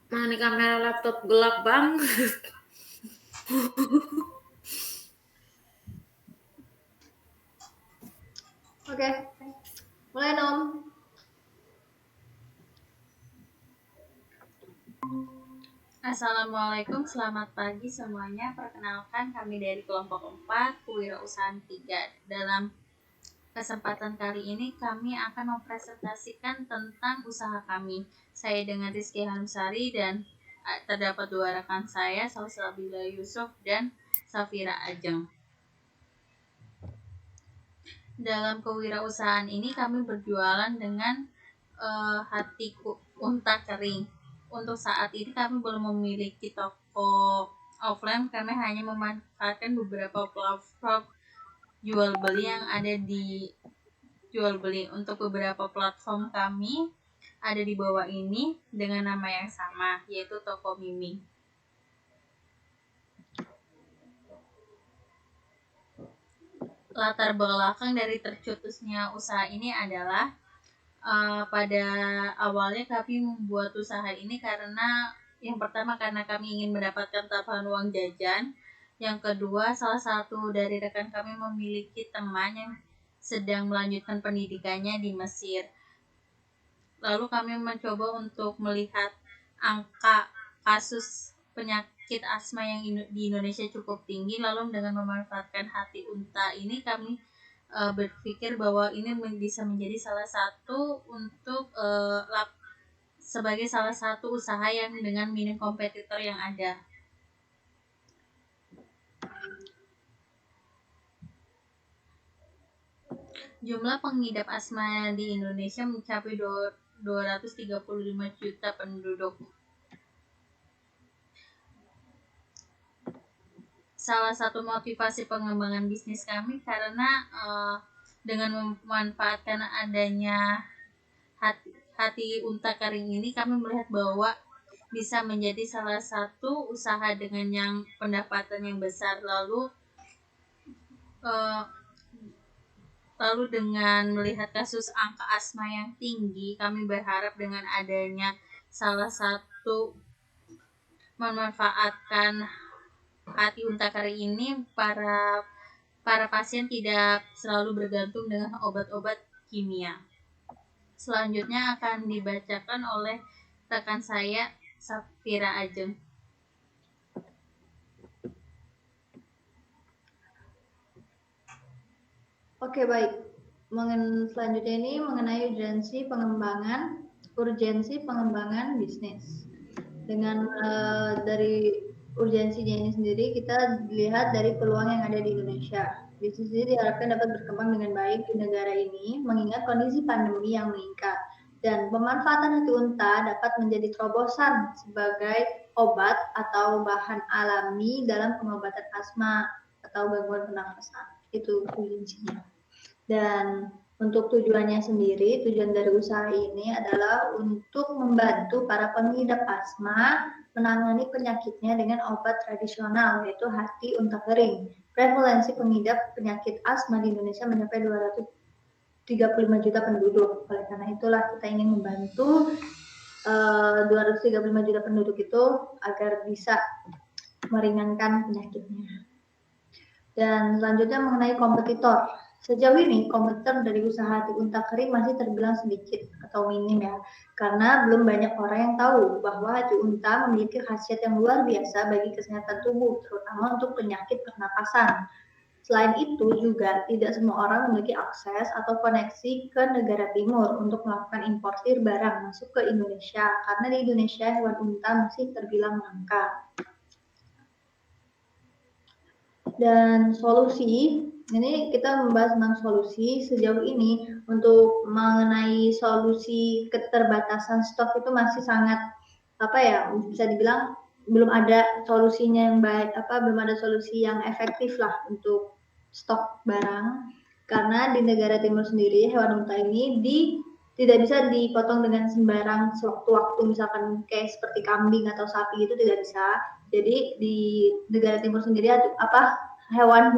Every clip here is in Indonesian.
Mana nih kamera laptop gelap banget. Oke, mulai Nom. Assalamualaikum, selamat pagi semuanya. Perkenalkan kami dari kelompok 4, Kewirausahaan 3. Dalam kesempatan kali ini kami akan mempresentasikan tentang usaha kami. Saya dengan Rizky Hamsari dan terdapat dua rekan saya, Salsabila Yusuf dan Safira Ajeng. Dalam kewirausahaan ini kami berjualan dengan hati unta kering. Untuk saat ini kami belum memiliki toko offline, kami hanya memanfaatkan beberapa platform jual beli yang ada di jual beli. Untuk beberapa platform kami ada di bawah ini dengan nama yang sama, yaitu Toko Mimi. Latar belakang dari tercetusnya usaha ini adalah pada awalnya kami membuat usaha ini karena yang pertama karena kami ingin mendapatkan tambahan uang jajan. Yang kedua, salah satu dari rekan kami memiliki teman yang sedang melanjutkan pendidikannya di Mesir. Lalu kami mencoba untuk melihat angka kasus penyakit asma yang di Indonesia cukup tinggi. Lalu dengan memanfaatkan hati unta ini kami berpikir bahwa ini bisa menjadi salah satu untuk sebagai salah satu usaha yang dengan minim kompetitor yang ada. Jumlah pengidap asma di Indonesia mencapai 235 juta penduduk. Salah satu motivasi pengembangan bisnis kami karena dengan memanfaatkan adanya hati unta kering ini, kami melihat bahwa bisa menjadi salah satu usaha dengan yang pendapatan yang besar. Lalu dengan melihat kasus angka asma yang tinggi, kami berharap dengan adanya salah satu memanfaatkan hati unta kering ini, para pasien tidak selalu bergantung dengan obat-obat kimia. Selanjutnya akan dibacakan oleh rekan saya, Safira Ajeng. Oke, baik. Selanjutnya ini mengenai urgensi pengembangan bisnis. Dengan dari urgensinya ini sendiri, kita lihat dari peluang yang ada di Indonesia. Bisnis ini diharapkan dapat berkembang dengan baik di negara ini, mengingat kondisi pandemi yang meningkat. Dan pemanfaatan hati unta dapat menjadi terobosan sebagai obat atau bahan alami dalam pengobatan asma atau gangguan pernafasan. Itu urgensinya. Dan untuk tujuannya sendiri, tujuan dari usaha ini adalah untuk membantu para pengidap asma menangani penyakitnya dengan obat tradisional, yaitu hati unta kering. Prevalensi pengidap penyakit asma di Indonesia mencapai 235 juta penduduk. Oleh karena itulah kita ingin membantu 235 juta penduduk itu agar bisa meringankan penyakitnya. Dan selanjutnya mengenai kompetitor. Sejauh ini kompetitor dari usaha hati unta kering masih terbilang sedikit atau minim ya, karena belum banyak orang yang tahu bahwa hati unta memiliki khasiat yang luar biasa bagi kesehatan tubuh, terutama untuk penyakit pernapasan. Selain itu juga tidak semua orang memiliki akses atau koneksi ke negara timur untuk melakukan importir barang masuk ke Indonesia, karena di Indonesia hewan unta masih terbilang langka. Dan solusi, ini kita membahas tentang solusi sejauh ini. Untuk mengenai solusi keterbatasan stok itu masih sangat bisa dibilang belum ada solusinya yang baik, belum ada solusi yang efektif lah untuk stok barang, karena di negara timur sendiri hewan unta ini tidak bisa dipotong dengan sembarang sewaktu-waktu, misalkan kayak seperti kambing atau sapi itu tidak bisa. Jadi di negara timur sendiri hewan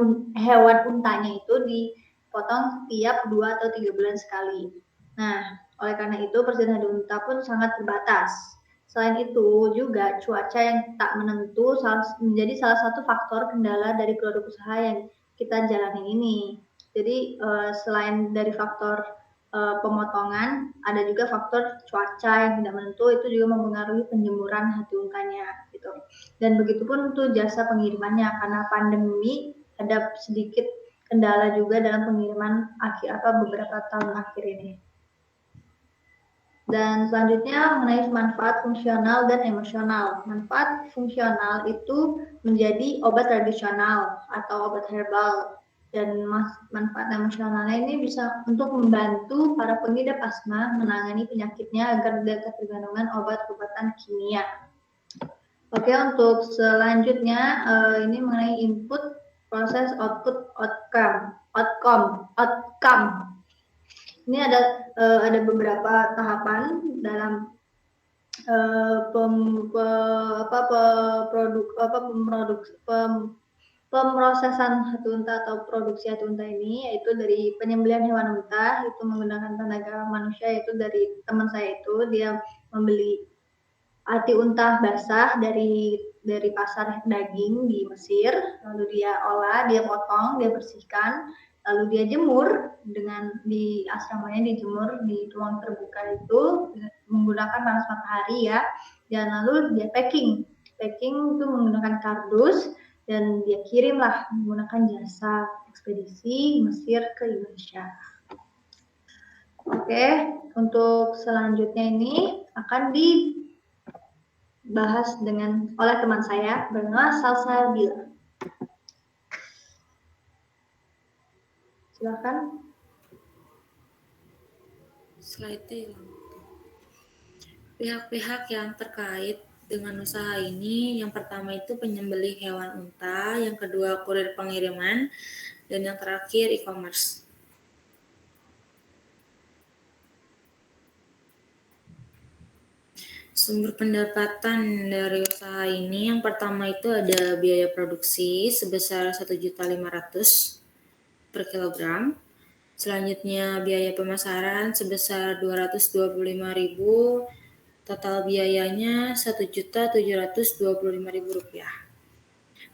untanya itu dipotong setiap 2 atau 3 bulan sekali. Nah, oleh karena itu persediaan hati unta pun sangat terbatas. Selain itu juga cuaca yang tak menentu menjadi salah satu faktor kendala dari produk usaha yang kita jalani ini. Jadi selain dari faktor pemotongan, ada juga faktor cuaca yang tidak menentu, itu juga mempengaruhi penjemuran hati untanya gitu. Dan begitupun untuk jasa pengirimannya, karena pandemi ada sedikit kendala juga dalam pengiriman beberapa tahun akhir ini. Dan selanjutnya mengenai manfaat fungsional dan emosional. Manfaat fungsional itu menjadi obat tradisional atau obat herbal. Dan manfaat emosionalnya ini bisa untuk membantu para pengidap asma menangani penyakitnya agar tidak ketergantungan obat-obatan kimia. Oke, untuk selanjutnya ini mengenai input, proses, output, outcome. Ini ada beberapa tahapan dalam pemrosesan hati unta atau produksi hati unta ini, yaitu dari penyembelihan hewan unta itu menggunakan tenaga manusia, yaitu dari teman saya itu dia membeli hati unta basah dari pasar daging di Mesir, lalu dia olah, dia potong, dia bersihkan, lalu dia jemur di asramanya, dijemur di ruang terbuka itu menggunakan panas matahari ya, dan lalu dia packing itu menggunakan kardus dan dia kirimlah menggunakan jasa ekspedisi Mesir ke Indonesia. Oke, untuk selanjutnya ini akan dibahas oleh teman saya bernama Salsabila. Silakan. Slide hilang. Pihak-pihak yang terkait dengan usaha ini, yang pertama itu penyembelih hewan unta, yang kedua kurir pengiriman, dan yang terakhir e-commerce. Sumber pendapatan dari usaha ini, yang pertama itu ada biaya produksi sebesar 1.500.000 per kilogram. Selanjutnya biaya pemasaran sebesar 225.000, total biayanya 1.725.000 rupiah.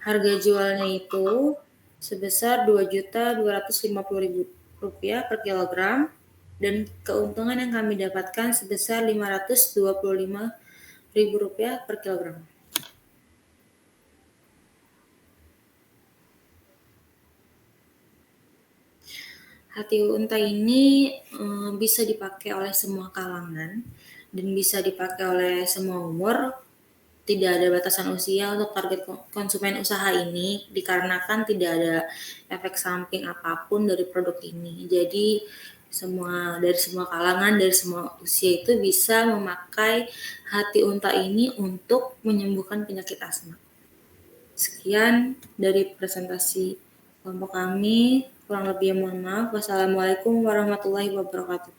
Harga jualnya itu sebesar 2.250.000 rupiah per kilogram, dan keuntungan yang kami dapatkan sebesar 525.000 rupiah per kilogram. Hati unta ini bisa dipakai oleh semua kalangan dan bisa dipakai oleh semua umur. Tidak ada batasan usia untuk target konsumen usaha ini dikarenakan tidak ada efek samping apapun dari produk ini. Jadi dari semua kalangan, dari semua usia itu bisa memakai hati unta ini untuk menyembuhkan penyakit asma. Sekian dari presentasi kelompok kami. Kurang lebih mohon maaf. Wassalamualaikum warahmatullahi wabarakatuh.